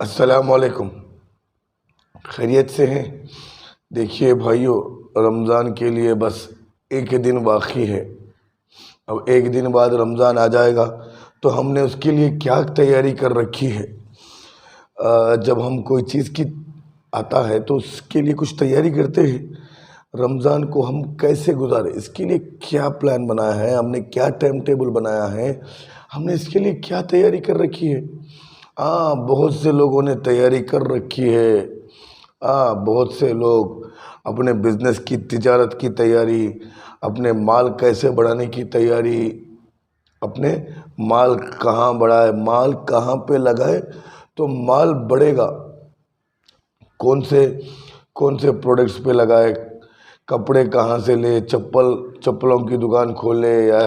السلام علیکم، خیریت سے ہیں؟ دیکھیے بھائیو، رمضان کے لیے بس ایک دن باقی ہے۔ اب ایک دن بعد رمضان آ جائے گا تو ہم نے اس کے لیے کیا تیاری کر رکھی ہے۔ جب ہم کوئی چیز کی آتا ہے تو اس کے لیے کچھ تیاری کرتے ہیں۔ رمضان کو ہم کیسے گزارے، اس کے لیے کیا پلان بنایا ہے، ہم نے کیا ٹائم ٹیبل بنایا ہے، ہم نے اس کے لیے کیا تیاری کر رکھی ہے۔ بہت سے لوگوں نے تیاری کر رکھی ہے۔ بہت سے لوگ اپنے بزنس کی، تجارت کی تیاری، اپنے مال کیسے بڑھانے کی تیاری، اپنے مال کہاں بڑھائے، مال کہاں پہ لگائے تو مال بڑھے گا، کون سے پروڈکٹس پہ لگائے، کپڑے کہاں سے لے، چپلوں کی دکان کھولے یا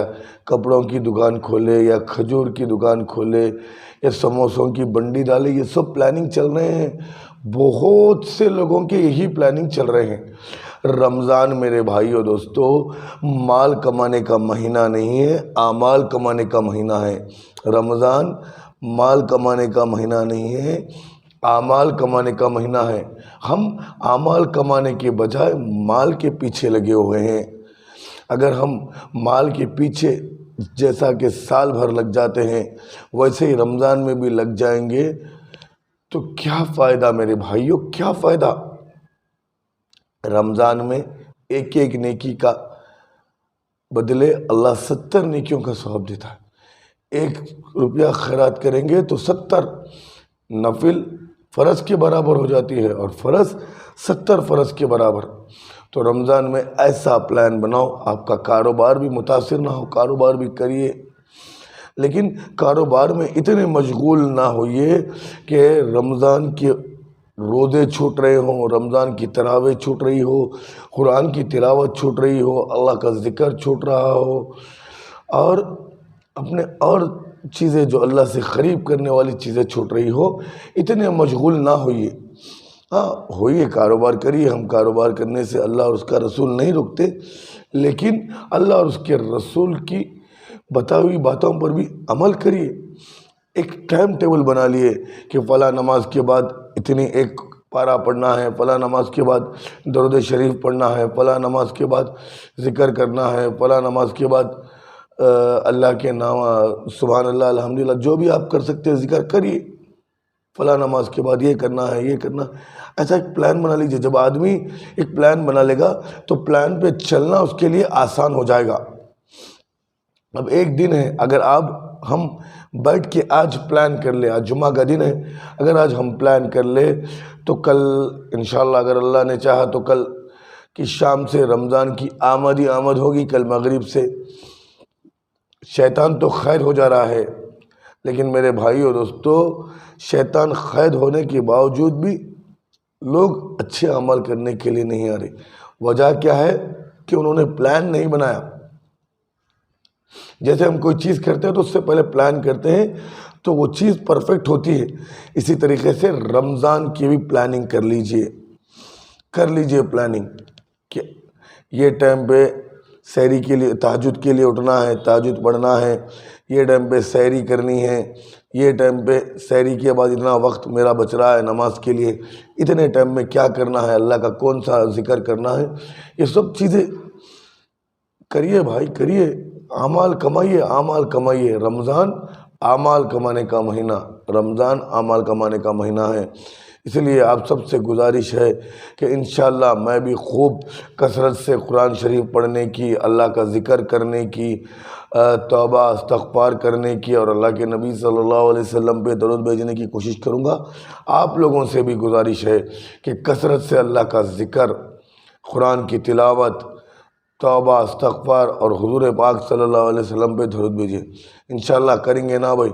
کپڑوں کی دکان کھولے یا کھجور کی دکان کھولے یا سموسوں کی بنڈی ڈالے، یہ سب پلاننگ چل رہے ہیں۔ بہت سے لوگوں کے یہی پلاننگ چل رہے ہیں۔ رمضان میرے بھائیو دوستو مال کمانے کا مہینہ نہیں ہے، اعمال کمانے کا مہینہ ہے۔ رمضان مال کمانے کا مہینہ نہیں ہے، اعمال کمانے کا مہینہ ہے۔ ہم اعمال کمانے کے بجائے مال کے پیچھے لگے ہوئے ہیں۔ اگر ہم مال کے پیچھے جیسا کہ سال بھر لگ جاتے ہیں ویسے ہی رمضان میں بھی لگ جائیں گے تو کیا فائدہ میرے بھائیوں، کیا فائدہ۔ رمضان میں ایک ایک نیکی کا بدلے اللہ 70 نیکیوں کا ثواب دیتا ہے۔ 1 روپیہ خیرات کریں گے تو 70 نفل فرض کے برابر ہو جاتی ہے، اور فرض 70 فرض کے برابر۔ تو رمضان میں ایسا پلان بناؤ آپ کا کاروبار بھی متاثر نہ ہو، کاروبار بھی کریے، لیکن کاروبار میں اتنے مشغول نہ ہوئیے کہ رمضان کے روزے چھوٹ رہے ہوں، رمضان کی تراویح چھوٹ رہی ہو، قرآن کی تلاوت چھوٹ رہی ہو، اللہ کا ذکر چھوٹ رہا ہو، اور اپنے اور چیزیں جو اللہ سے قریب کرنے والی چیزیں چھوٹ رہی ہو، اتنے مشغول نہ ہوئیے۔ ہوئیے، کاروبار کریے، ہم کاروبار کرنے سے اللہ اور اس کا رسول نہیں رکتے، لیکن اللہ اور اس کے رسول کی بتائی ہوئی باتوں پر بھی عمل کریے۔ ایک ٹائم ٹیبل بنا لیے کہ فلاں نماز کے بعد اتنی 1 پارہ پڑھنا ہے، فلاں نماز کے بعد درود شریف پڑھنا ہے، فلاں نماز کے بعد ذکر کرنا ہے، فلاں نماز کے بعد اللہ کے نام سبحان اللہ الحمدللہ جو بھی آپ کر سکتے ہیں ذکر کریے، فلاں نماز کے بعد یہ کرنا ہے، یہ کرنا۔ ایسا ایک پلان بنا لیجئے۔ جب آدمی ایک پلان بنا لے گا تو پلان پہ چلنا اس کے لیے آسان ہو جائے گا۔ اب ایک دن ہے، اگر ہم بیٹھ کے آج پلان کر لے، آج جمعہ کا دن ہے، اگر آج ہم پلان کر لے تو کل انشاءاللہ اگر اللہ نے چاہا تو کل کی شام سے رمضان کی آمد ہوگی، کل مغرب سے۔ شیطان تو قید ہو جا رہا ہے، لیکن میرے بھائیو دوستو شیطان قید ہونے کے باوجود بھی لوگ اچھے عمل کرنے کے لیے نہیں آ رہے۔ وجہ کیا ہے کہ انہوں نے پلان نہیں بنایا۔ جیسے ہم کوئی چیز کرتے ہیں تو اس سے پہلے پلان کرتے ہیں تو وہ چیز پرفیکٹ ہوتی ہے، اسی طریقے سے رمضان کی بھی پلاننگ کر لیجئے پلاننگ کہ یہ ٹائم پہ سحری کے لیے، تہجد کے لیے اٹھنا ہے، تہجد پڑھنا ہے، یہ ٹائم پہ سحری کرنی ہے، یہ ٹائم پہ سحری کے بعد اتنا وقت میرا بچ رہا ہے نماز کے لیے، اتنے ٹائم میں کیا کرنا ہے، اللہ کا کون سا ذکر کرنا ہے، یہ سب چیزیں کریے بھائی، کریے، اعمال کمائیے۔ رمضان اعمال کمانے کا مہینہ، رمضان اعمال کمانے کا مہینہ ہے۔ اس لیے آپ سب سے گزارش ہے کہ انشاءاللہ میں بھی خوب کثرت سے قرآن شریف پڑھنے کی، اللہ کا ذکر کرنے کی، توبہ استغفار کرنے کی، اور اللہ کے نبی صلی اللہ علیہ وسلم پہ درود بھیجنے کی کوشش کروں گا۔ آپ لوگوں سے بھی گزارش ہے کہ کثرت سے اللہ کا ذکر، قرآن کی تلاوت، توبہ استغفار اور حضور پاک صلی اللہ علیہ وسلم پہ درود بھیجیں۔ انشاءاللہ کریں گے نا بھائی؟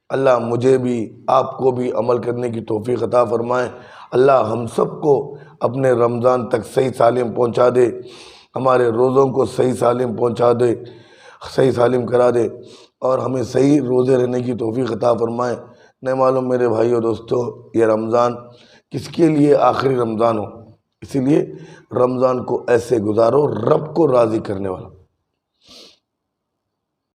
اللہ مجھے بھی آپ کو بھی عمل کرنے کی توفیق عطا فرمائے۔ اللہ ہم سب کو اپنے رمضان تک صحیح سالم پہنچا دے، ہمارے روزوں کو صحیح سالم پہنچا دے، صحیح سالم کرا دے، اور ہمیں صحیح روزے رہنے کی توفیق عطا فرمائے۔ نہیں معلوم میرے بھائیو دوستو یہ رمضان کس کے لیے آخری رمضان ہو، اسی لیے رمضان کو ایسے گزارو رب کو راضی کرنے والا۔